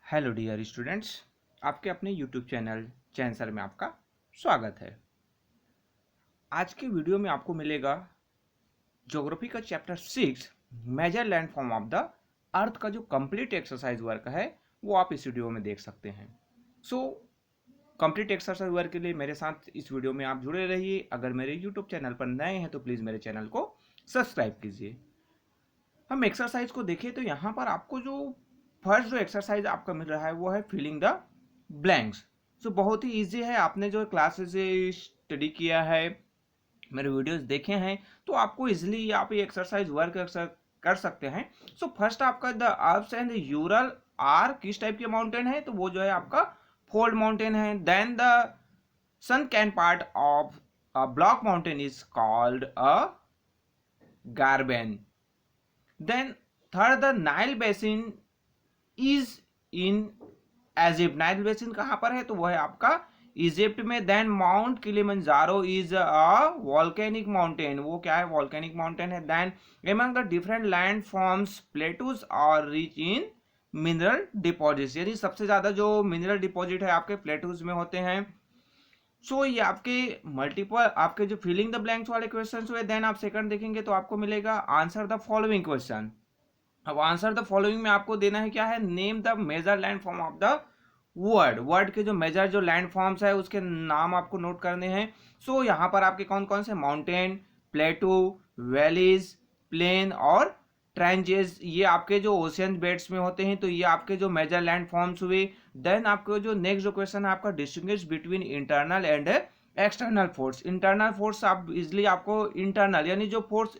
Hello dear students, आपके अपने YouTube channel चैंसर में आपका स्वागत है। आज के वीडियो में आपको मिलेगा ज्योग्राफी का chapter 6 major landform of the earth का जो कंप्लीट एक्सरसाइज वर्क है वो आप इस वीडियो में देख सकते हैं। सो कंप्लीट एक्सरसाइज वर्क के लिए मेरे साथ इस वीडियो में आप जुड़े रहिए। अगर मेरे यूट्यूब चैनल पर नए हैं तो प्लीज़ मेरे चैनल को सब्सक्राइब कीजिए। हम एक्सरसाइज को देखें तो यहाँ पर आपको जो फर्स्ट जो एक्सरसाइज आपका मिल रहा है वो है फिलिंग द ब्लैंक्स। सो बहुत ही इजी है। आपने जो क्लासेस से स्टडी किया है, मेरे वीडियोस देखे हैं, तो आपको इजीली आप ये एक्सरसाइज वर्क कर सकते हैं। सो फर्स्ट आपका the Alps and Ural are किस टाइप के माउंटेन है, तो वो जो है आपका फोल्ड माउंटेन है। Then the sunken part of a block mountain is called a graben. Then third the Nile basin is in Egypt. Nile basin कहां पर है, तो वह है आपका इजिप्ट में। Then Mount Kilimanjaro is a volcanic mountain. वो क्या है, वॉल्केनिक माउंटेन है। Then among the different land forms plateaus are rich in mineral deposits. यानी सबसे ज्यादा जो मिनरल डिपॉजिट है आपके प्लेटूज में होते हैं। सो ये आपके मल्टीपल आपके जो फिलिंग द ब्लैंक्स वाले क्वेश्चन हुए। देन आप सेकंड देखेंगे तो आपको मिलेगा आंसर द फॉलोइंग क्वेश्चन। अब आंसर द फॉलोइंग में आपको देना है क्या है, name the major land form of the world के जो मेजर जो लैंड फॉर्म्स है उसके नाम आपको नोट करने हैं। सो यहाँ पर आपके कौन कौन से माउंटेन, प्लेटू, वैलीज, प्लेन और ट्रेंजेस, ये आपके जो ओशियन बेड्स में होते हैं, तो ये आपके जो मेजर लैंड फॉर्म्स हुए। देन आपको जो नेक्स्ट जो क्वेश्चन है आपका distinguish between internal and external force. Internal force आप इजिली आपको इंटरनल यानी जो फोर्स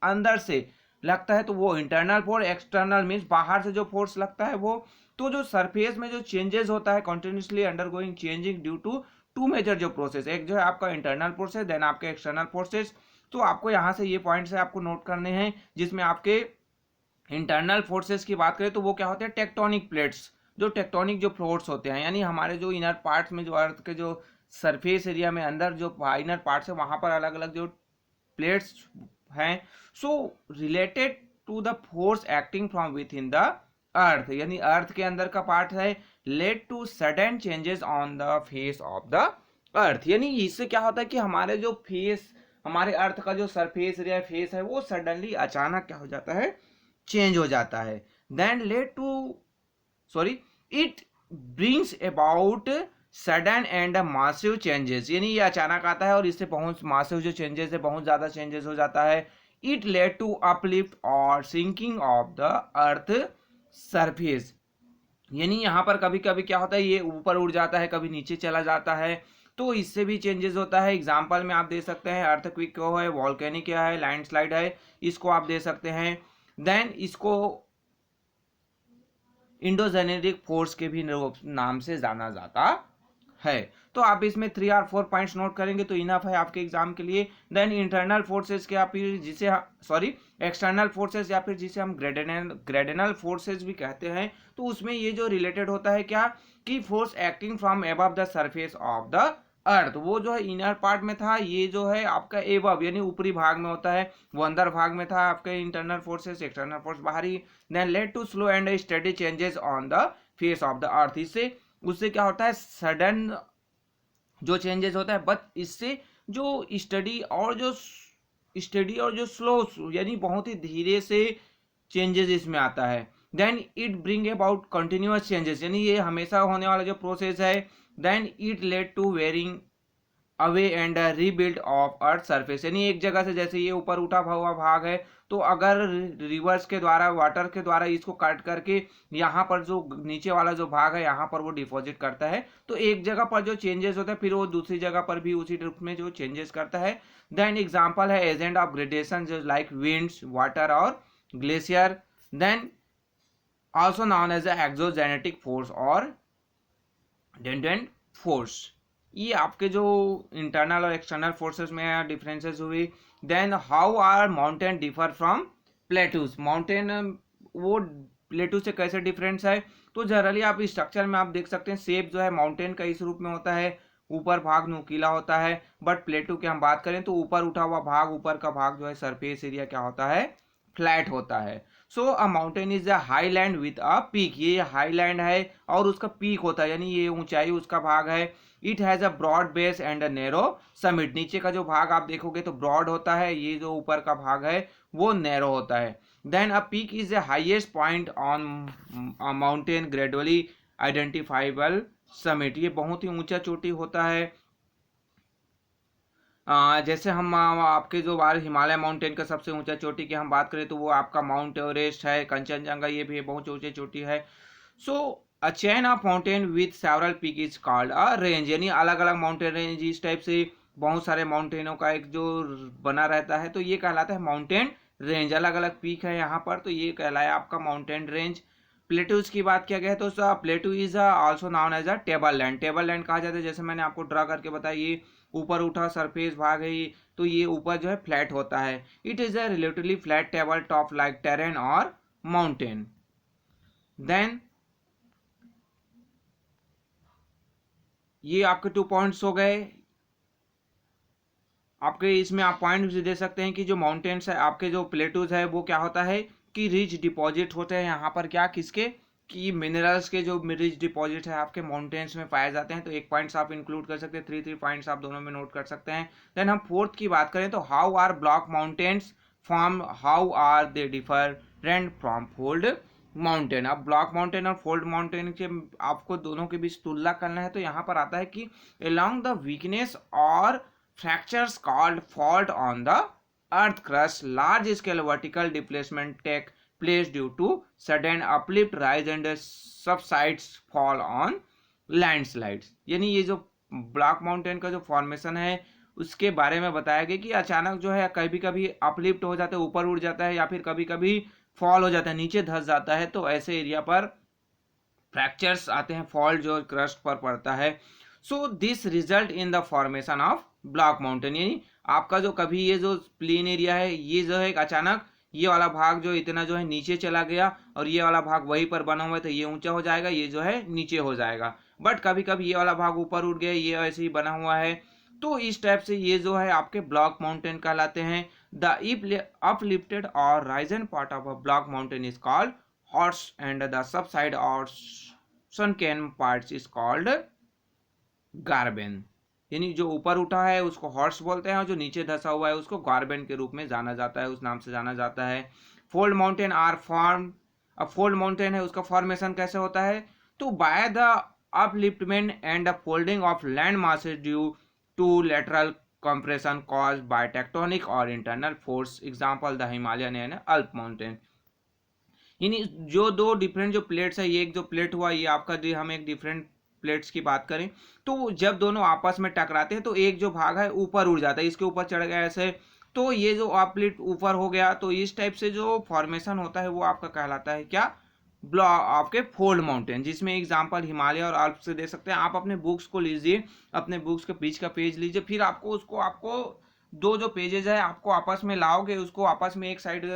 अंदर से लगता है तो वो इंटरनल फोर्स, एक्सटर्नल मीन्स बाहर से जो फोर्स लगता है वो। तो जो सरफेस में जो चेंजेस होता है continuously undergoing changing due to two major जो प्रोसेस, एक जो है आपका इंटरनल फोर्सेस, देन आपके एक्सटर्नल फोर्सेस। तो आपको यहाँ से ये पॉइंट्स है आपको नोट करने हैं, जिसमें आपके इंटरनल फोर्सेस की बात करें तो वो क्या होते हैं, टेक्टोनिक प्लेट्स, जो टेक्टोनिक जो फ्लोर्स होते हैं, यानी हमारे जो इनर पार्ट्स में जो अर्थ के जो सरफेस एरिया में अंदर जो इनर पार्ट्स है वहां पर अलग अलग जो प्लेट्स हैं। So related to the force acting from within the earth, यानी अर्थ के अंदर का पार्ट है, led to sudden changes on the face of the earth. यानी इससे क्या होता है कि हमारे जो फेस, हमारे अर्थ का जो सरफेस एरिया फेस है वो सडनली अचानक क्या हो जाता है, चेंज हो जाता है। Then led to sorry it brings about sudden and massive changes, यानी ये अचानक आता है और इससे बहुत मासिव जो चेंजेस है, बहुत ज्यादा चेंजेस हो जाता है। इट लेड टू अपलिफ्ट और sinking of the earth surface, यानी यहाँ पर कभी कभी क्या होता है, ये ऊपर उड़ जाता है, कभी नीचे चला जाता है, तो इससे भी चेंजेस होता है। एग्जाम्पल में आप दे सकते हैं अर्थक्वेक क्या है, वॉल्केनिक क्या है, लैंडस्लाइड है, इसको आप दे सकते हैं। देन इसको इंडोजेनेटिक फोर्स के भी नाम से जाना जाता है। तो आप इसमें 3 और 4 पॉइंट्स नोट करेंगे तो इनफ है आपके एग्जाम के लिए। देन इंटरनल फोर्सेस के आप जिसे एक्सटर्नल फोर्सेस या फिर जिसे हम ग्रेडेनल फोर्सेस भी कहते हैं, तो उसमें ये जो रिलेटेड होता है क्या, कि force acting from above the surface of the अर्थ, वो जो है इनर पार्ट में था, ये जो है आपका एबव यानी ऊपरी भाग में होता है, वो अंदर भाग में था आपके इंटरनल फोर्सेस, एक्सटर्नल फोर्स बाहरी। Then led to slow and steady changes on the face of the earth, इससे उससे क्या होता है, सडन जो चेंजेस होता है, बट इससे जो स्टडी और जो स्लो यानी बहुत ही धीरे से चेंजेस इसमें आता है। Then it bring about continuous changes, यानी ये हमेशा होने वाला जो प्रोसेस है। Then it led to wearing away and rebuild of earth surface, यानी एक जगह से जैसे ये ऊपर उठा हुआ भाग है, तो अगर रिवर्स के द्वारा, वाटर के द्वारा इसको काट करके यहाँ पर जो नीचे वाला जो भाग है यहाँ पर वो डिपॉजिट करता है, तो एक जगह पर जो चेंजेस होता है फिर वो दूसरी जगह पर भी उसी रूप में जो चेंजेस करता है। देन एग्जाम्पल है एजेंट ऑफ ग्रेडेशन जो लाइक विंड्स, वाटर और glacier. Then also known as exogenetic force और डेंडेंट फोर्स, ये आपके जो इंटरनल और एक्सटर्नल फोर्सेस में डिफरेंसेस हुई। Then how are mountain differ from plateaus, mountain वो प्लेटू से कैसे डिफरेंस है, तो जनरली आप स्ट्रक्चर में आप देख सकते हैं शेप जो है माउंटेन का इस रूप में होता है, ऊपर भाग नुकीला होता है, बट प्लेटू की हम बात करें तो ऊपर उठा हुआ भाग, ऊपर का भाग जो है सरफेस एरिया क्या होता है, फ्लैट होता है। So a mountain is a highland with a peak, ये हाईलैंड है और उसका पीक होता है, यानी ये ऊंचाई उसका भाग है। It has a broad base and a narrow summit, नीचे का जो भाग आप देखोगे तो ब्रॉड होता है, ये जो ऊपर का भाग है वो नैरो होता है। Then a peak is the highest point on a mountain gradually identifiable summit, ये बहुत ही ऊंचा चोटी होता है। जैसे हम आपके जो बार हिमालय माउंटेन का सबसे ऊंचा चोटी की हम बात करें तो वो आपका माउंट एवरेस्ट है, कंचनजंगा ये भी बहुत ऊंची चोटी है। So a chain of mountain with several peak is called a range, यानी अलग अलग माउंटेन रेंज, इस टाइप से बहुत सारे माउंटेनों का एक जो बना रहता है तो ये कहलाता है माउंटेन रेंज। अलग अलग पीक है यहाँ पर तो ये कहलाया आपका माउंटेन रेंज। प्लेटूज की बात किया गया है तो plateau is also known as a table land, table land कहा जाता है। जैसे मैंने आपको ड्रा करके बताया, ये ऊपर उठा सरफेस भाग है तो ये ऊपर जो है फ्लैट होता है। It is a relatively flat table top like terrain और माउंटेन। देन ये आपके 2 पॉइंट्स हो गए। आपके इसमें आप पॉइंट भी दे सकते हैं कि जो माउंटेन्स है आपके जो प्लेटूज है वो क्या होता है कि रिच डिपॉजिट होते हैं यहाँ पर, क्या किसके कि मिनरल्स के जो रिच डिपॉजिट है आपके माउंटेन्स में पाए जाते हैं। तो एक पॉइंट्स आप इंक्लूड कर सकते हैं, 3 पॉइंट्स आप दोनों में नोट कर सकते हैं। देन हम फोर्थ की बात करें तो how are block mountains form, how are they different from fold mountain. अब ब्लॉक माउंटेन और फोल्ड माउंटेन के आपको दोनों के बीच तुलना करना है तो यहाँ पर आता है कि along the weakness or fractures called fault on the earth crust, large scale vertical displacement take place due to sudden uplift rise and subsides fall on landslides। यानी ये जो ब्लॉक माउंटेन का जो फॉर्मेशन है उसके बारे में बताया गया कि अचानक जो है कभी कभी अपलिफ्ट हो जाता है, ऊपर उड़ जाता है, या फिर कभी कभी फॉल हो जाता है, नीचे धंस जाता है। तो ऐसे एरिया पर फ्रैक्चर्स आते हैं, फॉल्ट जो क्रस्ट पर पड़ता है। So this result in the formation of block mountain, यानी आपका जो कभी ये जो प्लेन एरिया है ये जो है अचानक ये वाला भाग जो इतना जो है नीचे चला गया और ये वाला भाग वहीं पर बना हुआ है तो ये ऊंचा हो जाएगा, ये जो है नीचे हो जाएगा। बट कभी कभी ये वाला भाग ऊपर उठ गया, ये ऐसे ही बना हुआ है। तो इस टाइप से ये जो है आपके ब्लॉक माउंटेन कहलाते हैं। द अपलिफ्टेड और Ryzen part of a block mountain is called horse and the subside और सनकेन पार्ट्स इज कॉल्ड गार्बेन, यानी जो ऊपर उठा है उसको हॉर्स बोलते हैं और जो नीचे धसा हुआ है उसको गार्बेन के रूप में जाना जाता है, उस नाम से जाना जाता है। फोल्ड माउंटेन आर फॉर्म, अब फोल्ड माउंटेन है उसका फॉर्मेशन कैसे होता है तो by the upliftment and the folding of land masses due to lateral compression caused by tectonic और internal force, example the Himalayan and Alp mountain. यानी जो दो डिफरेंट जो प्लेट्स है, ये एक जो प्लेट हुआ ये आपका, हम एक डिफरेंट प्लेट्स की बात करें तो जब दोनों आपस में टकराते हैं तो एक जो भाग है ऊपर उड़ जाता है, इसके ऊपर चढ़ गया ऐसे तो ये जो आप प्लेट ऊपर हो गया। तो इस टाइप से जो फॉर्मेशन होता है वो आपका कहलाता है क्या, ब्लॉक आपके फोल्ड माउंटेन, जिसमें एग्जांपल हिमालय और अल्प से दे सकते हैं। आप अपने बुक्स को लीजिए, अपने बुक्स के बीच का पेज लीजिए, फिर आपको उसको आपको दो जो पेजेस है आपको आपस में लाओगे, उसको आपस में एक साइड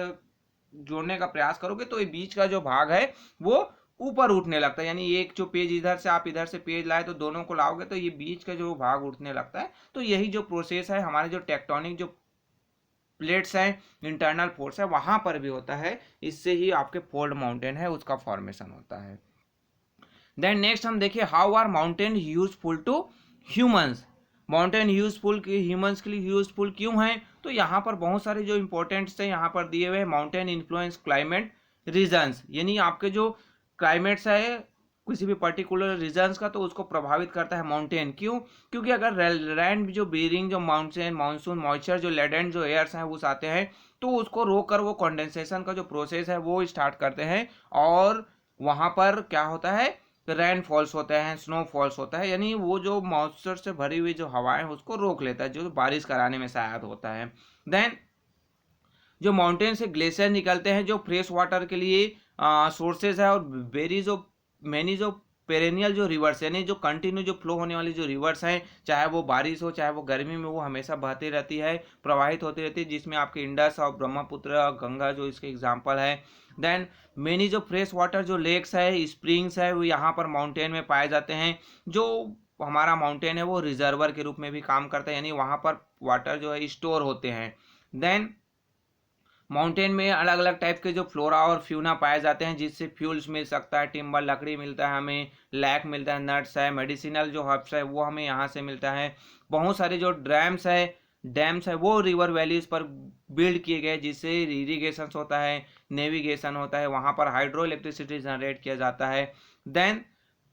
जोड़ने का प्रयास करोगे तो ये बीच का जो भाग है वो ऊपर उठने लगता है। यानी एक जो पेज इधर से आप इधर से पेज लाए तो दोनों को लाओगे तो ये बीच का जो भाग उठने लगता है। तो यही जो प्रोसेस है हमारे जो टेक्टोनिक जो प्लेट्स हैं, इंटरनल फोर्स है वहां पर भी होता है, इससे ही आपके फोल्ड माउंटेन है उसका फॉर्मेशन होता है। देन नेक्स्ट हम देखिए how are mountain useful to humans. Mountain useful humans के लिए यूजफुल क्यों है तो यहाँ पर बहुत सारे जो इंपॉर्टेंट्स हैं यहाँ पर दिए हुए। माउंटेन इन्फ्लुएंस क्लाइमेट रीजन्स, यानी आपके जो क्लाइमेट्स है किसी भी पर्टिकुलर रीजन्स का तो उसको प्रभावित करता है माउंटेन। क्यों, क्योंकि अगर लैंड जो बेरिंग जो माउंटेन मानसून मॉइस्चर जो लेडेंट जो एयर्स हैं वो आते हैं तो उसको रोक कर वो कंडेंसेशन का जो प्रोसेस है वो स्टार्ट करते हैं और वहां पर क्या होता है रेन फॉल्स होते हैं, स्नो फॉल्स होता है, यानी वो जो मॉइस्चर से भरी हुई जो हवाएं उसको रोक लेता है जो बारिश कराने में सहायता होता है। देन जो माउंटेन से ग्लेशियर निकलते हैं जो फ्रेश वाटर के लिए सोर्सेज है और वेरी जो मैनी जो पेरेनियल जो रिवर्स यानी जो कंटिन्यू जो फ्लो होने वाली जो रिवर्स हैं, चाहे वो बारिश हो चाहे वो गर्मी में, वो हमेशा बहती रहती है, प्रवाहित होती रहती है, जिसमें आपके इंडस और ब्रह्मपुत्र और गंगा जो इसके एग्जाम्पल है। देन मेनी जो फ्रेश वाटर जो लेक्स है स्प्रिंग्स है वो यहाँ पर माउंटेन में पाए जाते हैं। जो हमारा माउंटेन है वो रिजर्वर के रूप में भी काम करता है, यानी वहाँ पर वाटर जो है स्टोर होते हैं। देन माउंटेन में अलग अलग टाइप के जो फ्लोरा और फ्यूना पाए जाते हैं, जिससे फ्यूल्स मिल सकता है, टिम्बर लकड़ी मिलता है हमें, लैक मिलता है, नट्स है, मेडिसिनल जो हर्ब्स है वो हमें यहाँ से मिलता है। बहुत सारे जो डैम्स है वो रिवर वैलीज पर बिल्ड किए गए, जिससे इरीगेशन होता है, नेविगेशन होता है, वहाँ पर हाइड्रो इलेक्ट्रिसिटी जनरेट किया जाता है। देन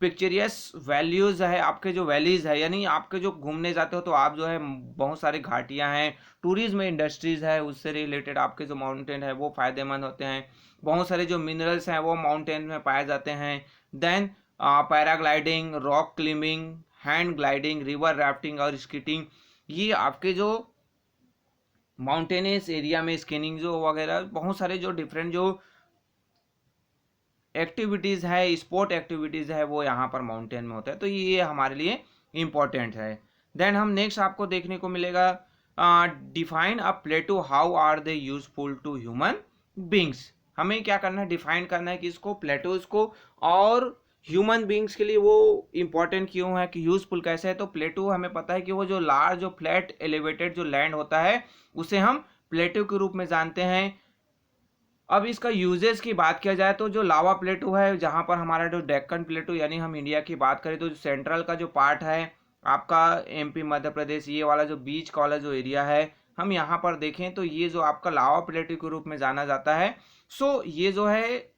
पिक्चरियस वैल्यूज है, आपके जो वैलीज है, यानी आपके जो घूमने जाते हो तो आप जो है बहुत सारी घाटियां हैं, टूरिज्म इंडस्ट्रीज है, उससे रिलेटेड आपके जो माउंटेन है वो फायदेमंद होते हैं। बहुत सारे जो मिनरल्स हैं वो माउंटेन में पाए जाते हैं। Then paragliding, rock climbing, hang gliding, river rafting और स्कीटिंग, ये आपके जो माउंटेनियस एरिया में स्कीइंग जो वगैरह बहुत सारे जो डिफरेंट जो एक्टिविटीज़ है, स्पोर्ट एक्टिविटीज़ है, वो यहाँ पर माउंटेन में होता है, तो ये हमारे लिए इम्पोर्टेंट है। देन हम नेक्स्ट आपको देखने को मिलेगा define a plateau, how are they useful to human beings. हमें क्या करना है, डिफाइन करना है कि इसको प्लेटोज को और ह्यूमन बींग्स के लिए वो इम्पोर्टेंट क्यों है, कि यूजफुल कैसे है। तो प्लेटो हमें पता है कि वो जो लार्ज जो फ्लैट एलिवेटेड जो लैंड होता है उसे हम प्लेटो के रूप में जानते हैं। अब इसका यूजेस की बात किया जाए तो जो लावा प्लेटू है, जहाँ पर हमारा जो डेक्कन प्लेटू यानी हम इंडिया की बात करें तो जो सेंट्रल का जो पार्ट है आपका एमपी मध्य प्रदेश, ये वाला जो बीच का वाला जो एरिया है, हम यहाँ पर देखें तो ये जो आपका लावा प्लेटू के रूप में जाना जाता है। सो ये जो है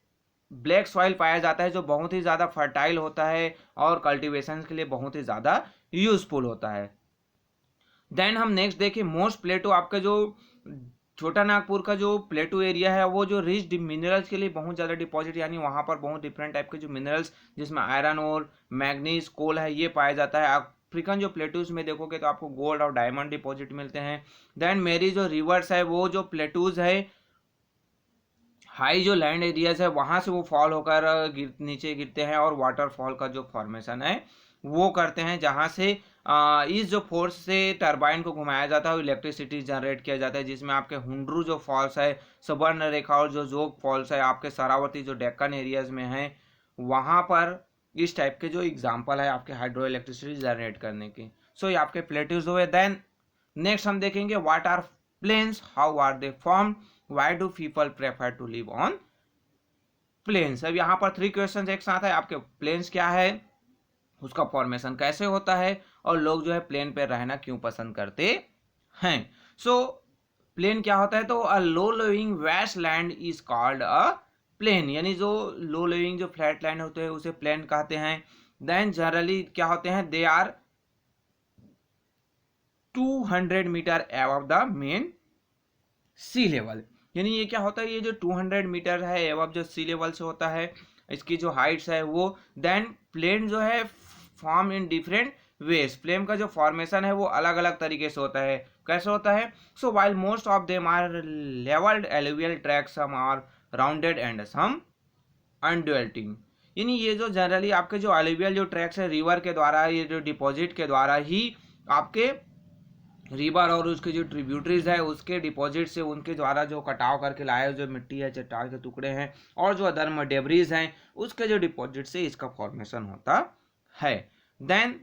ब्लैक सॉइल पाया जाता है, जो बहुत ही ज़्यादा फर्टाइल होता है और कल्टिवेशन के लिए बहुत ही ज़्यादा यूजफुल होता है। देन हम नेक्स्ट देखें मोस्ट प्लेटो, आपका जो छोटा नागपुर का जो प्लेटू एरिया है वो जो रिच मिनरल्स के लिए बहुत ज़्यादा डिपॉजिट, यानी वहाँ पर बहुत डिफरेंट टाइप के जो मिनरल्स जिसमें आयरन और मैग्नीज कोल है ये पाया जाता है। अफ्रीकन जो प्लेटूज में देखोगे तो आपको गोल्ड और डायमंड डिपॉजिट मिलते हैं। देन मेरी जो रिवर्स है वो जो प्लेटूज है हाई जो लैंड एरियाज है वहाँ से वो फॉल होकर नीचे गिरते हैं और वाटरफॉल का जो फॉर्मेशन है वो करते हैं, जहाँ से इस जो फोर्स से टरबाइन को घुमाया जाता है और इलेक्ट्रिसिटी जनरेट किया जाता है, जिसमें आपके हुंड्रू जो फॉल्स है, सुबर्ण रेखा और जो जोग फॉल्स है आपके शरावती जो डेक्कन एरियाज में है, वहाँ पर इस टाइप के जो एग्जाम्पल है आपके हाइड्रो इलेक्ट्रिसिटी जनरेट करने की। सो ये आपके प्लेट्यूज हुए। देन नेक्स्ट हम देखेंगे what are plains, how are they form, why do people prefer to live on plains. अब यहाँ पर 3 क्वेश्चन एक साथ है, आपके प्लेन्स क्या है, उसका फॉर्मेशन कैसे होता है, और लोग जो है प्लेन पे रहना क्यों पसंद करते हैं। सो प्लेन क्या होता है, तो a low lowing waste land is called a plain, यानी जो लो लोइंग जो फ्लैट लैंड होते हैं उसे प्लेन कहते हैं। देन जनरली क्या होते हैं, they are 200 metre above the mean sea level, यानी ये क्या होता है, ये जो 200 मीटर है एबव जो सी लेवल से होता है, इसकी जो हाइट्स है वो। देन प्लेन जो है form in different ways, plain का जो फॉर्मेशन है वो अलग अलग तरीके से होता है। कैसे होता है, so while most of them are levelled alluvial track, some are rounded and some undulating, यानी ये जो जनरली आपके जो एलुवियल जो ट्रैक्स है रिवर के द्वारा, ये जो डिपॉजिट के द्वारा ही आपके रिवर और उसके जो ट्रिब्यूटरीज है उसके डिपॉजिट से उनके द्वारा जो कटाव करके लाए जो मिट्टी है, चट्टान के टुकड़े हैं और जो अदर डेब्रीज हैं उसके जो डिपॉजिट से इसका फॉर्मेशन होता है। Then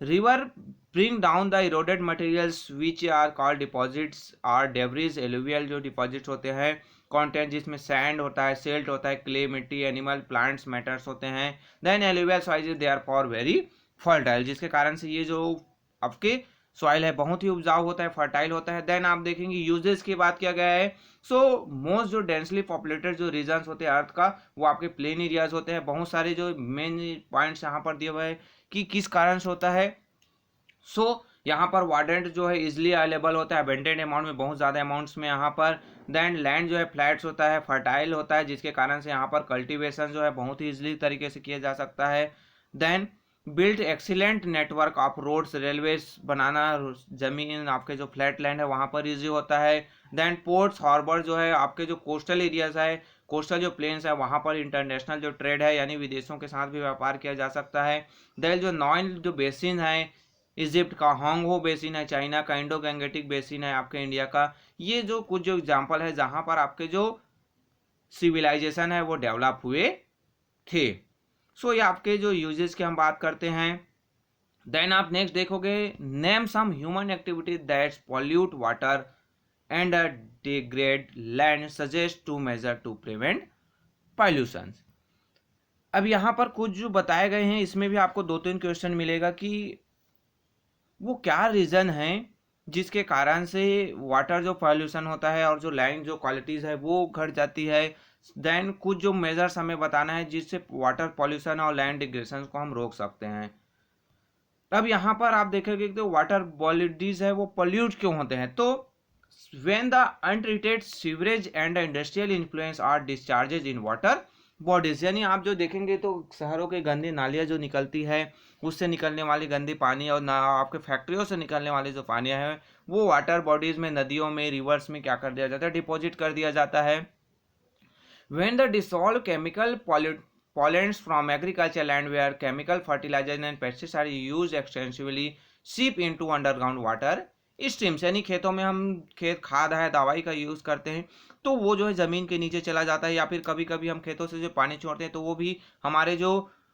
river bring down the eroded materials which are called deposits or debris, alluvial जो डिपॉजिट्स होते हैं कंटेंट जिसमें सैंड होता है, सिल्ट होता है, क्ले मिट्टी, एनिमल प्लांट्स मैटर्स होते हैं। Then alluvial soil they are for very fertile, जिसके कारण से ये जो आपके सॉइल है बहुत ही उपजाऊ होता है, फर्टाइल होता है। देन आप देखेंगे यूजेस की बात किया गया है, सो मोस्ट जो डेंसली पॉपुलेटेड जो रीजन्स होते हैं अर्थ का वो आपके प्लेन एरियाज होते हैं। बहुत सारे जो मेन पॉइंट्स यहाँ पर दिए हुए हैं कि किस कारण से होता है। सो यहाँ पर वाटर जो है इजिली अवेलेबल होता है अबेंडेंट अमाउंट में, बहुत ज़्यादा अमाउंट्स में यहाँ पर। देन लैंड जो है फ्लैट्स होता है, फर्टाइल होता है, जिसके कारण से यहाँ पर कल्टीवेशन जो है बहुत ही इजिली तरीके से किया जा सकता है। Then built excellent network of roads, railways बनाना, जमीन आपके जो फ्लैट लैंड है वहाँ पर इजी होता है। देन पोर्ट्स हार्बर जो है आपके जो कोस्टल एरियाज है, कोस्टल जो प्लेन्स है वहाँ पर इंटरनेशनल जो ट्रेड है यानी विदेशों के साथ भी व्यापार किया जा सकता है। देन जो नाइल जो बेसिन है, इजिप्ट का होंगहो बेसिन है, चाइना का इंडो गैंगेटिक बेसिन है, आपके इंडिया का, ये जो कुछ जो एग्जाम्पल है जहाँ पर आपके जो सिविलाइजेशन है वो डेवलप हुए थे। सो ये आपके जो यूजेस की हम बात करते हैं। देन आप नेक्स्ट देखोगे name some human activities that's pollute water and degrade land suggest to measure to prevent pollution. अब यहाँ पर कुछ जो बताए गए हैं इसमें भी आपको 2-3 क्वेश्चन मिलेगा कि वो क्या रीज़न है जिसके कारण से वाटर जो पॉल्यूशन होता है और जो लैंड जो क्वालिटीज़ है वो घट जाती है। देन कुछ जो मेजर्स हमें बताना है जिससे वाटर पॉल्यूशन और लैंड डिग्रेडेशन को हम रोक सकते हैं। अब यहाँ पर आप देखेंगे कि वाटर बॉडीज है वो पोल्यूट क्यों होते हैं, तो when the untreated sewage and industrial influence are discharges in water bodies, यानी आप जो देखेंगे तो शहरों के गंदी नालियाँ जो निकलती है उससे निकलने वाली गंदी पानी और ना आपके फैक्ट्रियों से निकलने वाली जो पानियाँ हैं वो वाटर बॉडीज में, नदियों में, रिवर्स में क्या कर दिया जाता है, डिपॉजिट कर दिया जाता है। when the dissolved chemical pollutants from agricultural land where chemical fertilizers and pesticides are used extensively seep into underground water streams, यानी खेतों में हम खेत खाद है दवाई का यूज़ करते हैं तो वो जो है ज़मीन के नीचे चला जाता है, या फिर कभी कभी हम खेतों से जो पानी छोड़ते हैं तो वो भी हमारे जो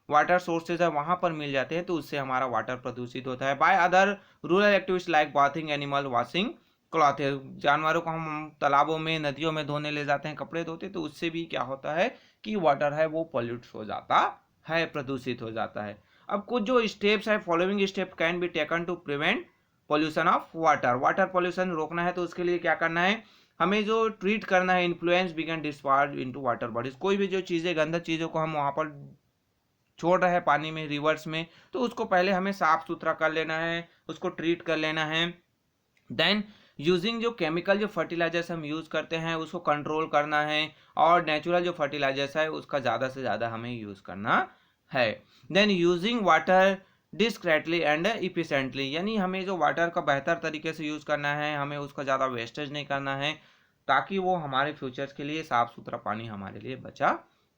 वाटर सोर्सेज है वहाँ पर मिल जाते हैं, तो उससे हमारा वाटर प्रदूषित होता है। By other rural activities like bathing, animal washing, cloth, जानवरों को हम तालाबों में, नदियों में धोने ले जाते हैं, कपड़े धोते, तो उससे भी क्या होता है कि वाटर है वो पॉल्यूट हो जाता है, प्रदूषित हो जाता है। अब कुछ जो स्टेप्स है, following step can be taken to prevent pollution of water. Water pollution रोकना है तो उसके लिए क्या करना है, हमें जो ट्रीट करना है, influence began discharge into water bodies, कोई भी जो चीज़ें गंदा चीज़ों को हम वहाँ पर छोड़ रहे हैं पानी में, रिवर्स में, तो उसको पहले हमें साफ सुथरा कर लेना है, उसको ट्रीट कर लेना है। देन यूजिंग जो केमिकल जो फर्टिलाइजर्स हम यूज़ करते हैं उसको कंट्रोल करना है, और नेचुरल जो फर्टिलाइजर्स है उसका ज़्यादा से ज़्यादा हमें यूज़ करना है। Then using water discreetly and efficiently, यानी हमें जो वाटर का बेहतर तरीके से यूज़ करना है, हमें उसका ज़्यादा वेस्टेज नहीं करना है ताकि वो हमारे फ्यूचर्स के लिए साफ़ सुथरा पानी हमारे लिए बचा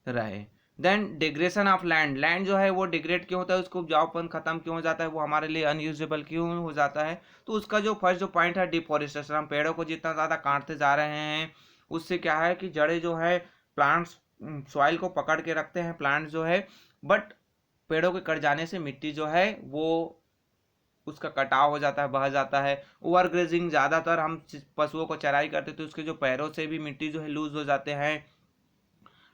रहे। Then degradation of land, land जो है वो डिग्रेड क्यों होता है, उसको उपजाऊपन खत्म क्यों हो जाता है, वो हमारे लिए अनयूजेबल क्यों हो जाता है, तो उसका जो फर्स्ट जो पॉइंट है डिफोरेस्टेशन, हम पेड़ों को जितना ज़्यादा काटते जा रहे हैं उससे क्या है कि जड़ें जो है प्लांट्स सॉइल को पकड़ के रखते हैं प्लांट्स जो है, बट पेड़ों के कट जाने से मिट्टी जो है वो उसका कटाव हो जाता है, बह जाता है। ओवर ग्रेजिंग, ज़्यादातर हम पशुओं को चराई करते तो उसके जो पैरों से भी मिट्टी जो है लूज हो जाते हैं।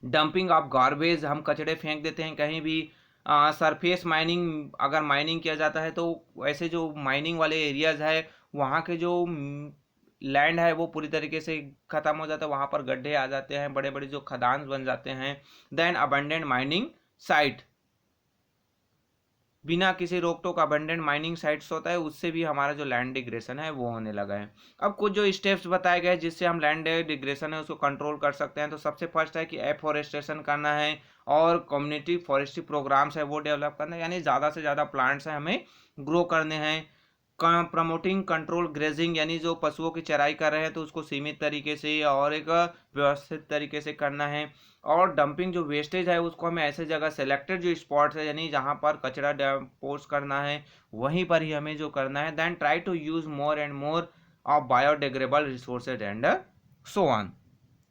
डंपिंग ऑफ गार्बेज, हम कचड़े फेंक देते हैं कहीं भी। सरफेस माइनिंग, अगर माइनिंग किया जाता है तो ऐसे जो माइनिंग वाले एरियाज है वहाँ के जो लैंड है वो पूरी तरीके से ख़त्म हो जाता है, वहाँ पर गड्ढे आ जाते हैं, बड़े बड़े जो खदान बन जाते हैं। देन अबंडेंट माइनिंग साइट, बिना किसी रोक टोक अबंडेंट माइनिंग साइट्स होता है, उससे भी हमारा जो लैंड डिग्रेशन है वो होने लगा है। अब कुछ जो स्टेप्स बताए गए जिससे हम लैंड डिग्रेशन है उसको कंट्रोल कर सकते हैं, तो सबसे फर्स्ट है कि एफोरेस्टेशन करना है और कम्युनिटी फॉरेस्ट्री प्रोग्राम्स है वो डेवलप करना है, यानी ज़्यादा से ज़्यादा प्लांट्स है हमें ग्रो करने हैं। प्रमोटिंग कंट्रोल ग्रेजिंग, यानी जो पशुओं की चराई कर रहे हैं तो उसको सीमित तरीके से और एक व्यवस्थित तरीके से करना है। और डंपिंग जो वेस्टेज है उसको हमें ऐसे जगह सेलेक्टेड जो स्पॉट्स है यानी जहाँ पर कचरा डिस्पोज करना है वहीं पर ही हमें जो करना है। Then try to use more and more of biodegradable resources and so on,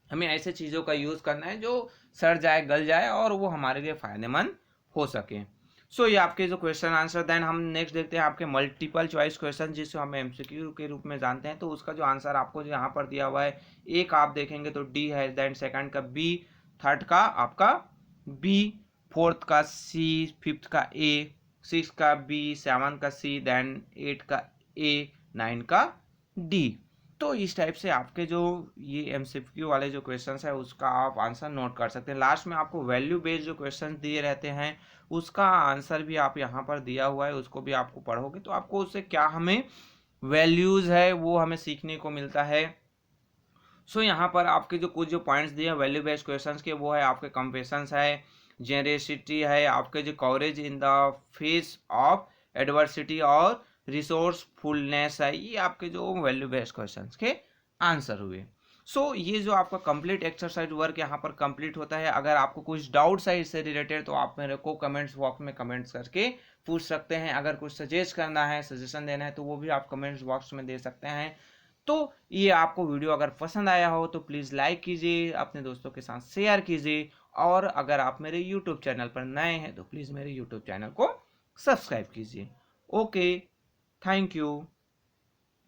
हमें ऐसे चीज़ों का यूज़ करना है जो सड़ जाए, गल जाए और वो हमारे लिए फ़ायदेमंद हो सके। सो ये आपके जो क्वेश्चन आंसर। देन हम नेक्स्ट देखते हैं आपके मल्टीपल चॉइस क्वेश्चन जिसको हम एमसीक्यू के रूप में जानते हैं, तो उसका जो आंसर आपको जो यहाँ पर दिया हुआ है, एक आप देखेंगे तो डी है, देन सेकंड का बी, थर्ड का आपका बी, फोर्थ का सी, फिफ्थ का ए, सिक्स का बी, सेवन का सी, देन एट का ए, नाइन का डी। तो इस टाइप से आपके जो ये एमसीक्यू वाले जो क्वेश्चंस है उसका आप आंसर नोट कर सकते हैं। लास्ट में आपको वैल्यू बेस्ड जो क्वेश्चंस दिए रहते हैं उसका आंसर भी आप यहाँ पर दिया हुआ है, उसको भी आपको पढ़ोगे तो आपको उससे क्या हमें वैल्यूज़ है वो हमें सीखने को मिलता है। सो यहाँ पर आपके जो कुछ जो पॉइंट्स दिए हैं वैल्यू बेस्ड क्वेश्चंस के, वो है आपके कंपेशंस है, जेनरेसिटी है, आपके जो coverage in the face of adversity और रिसोर्सफुलनेस है, ये आपके जो वैल्यू बेस्ड क्वेश्चंस के आंसर हुए। सो ये जो आपका कंप्लीट एक्सरसाइज वर्क यहाँ पर कंप्लीट होता है। अगर आपको कुछ डाउट्स है इससे रिलेटेड तो आप मेरे को कमेंट्स बॉक्स में कमेंट्स करके पूछ सकते हैं। अगर कुछ सजेस्ट करना है, सजेशन देना है तो वो भी आप कमेंट्स बॉक्स में दे सकते हैं। तो ये आपको वीडियो अगर पसंद आया हो तो प्लीज़ लाइक कीजिए, अपने दोस्तों के साथ शेयर कीजिए, और अगर आप मेरे यूट्यूब चैनल पर नए हैं तो प्लीज़ मेरे यूट्यूब चैनल को सब्सक्राइब कीजिए। Okay, thank you.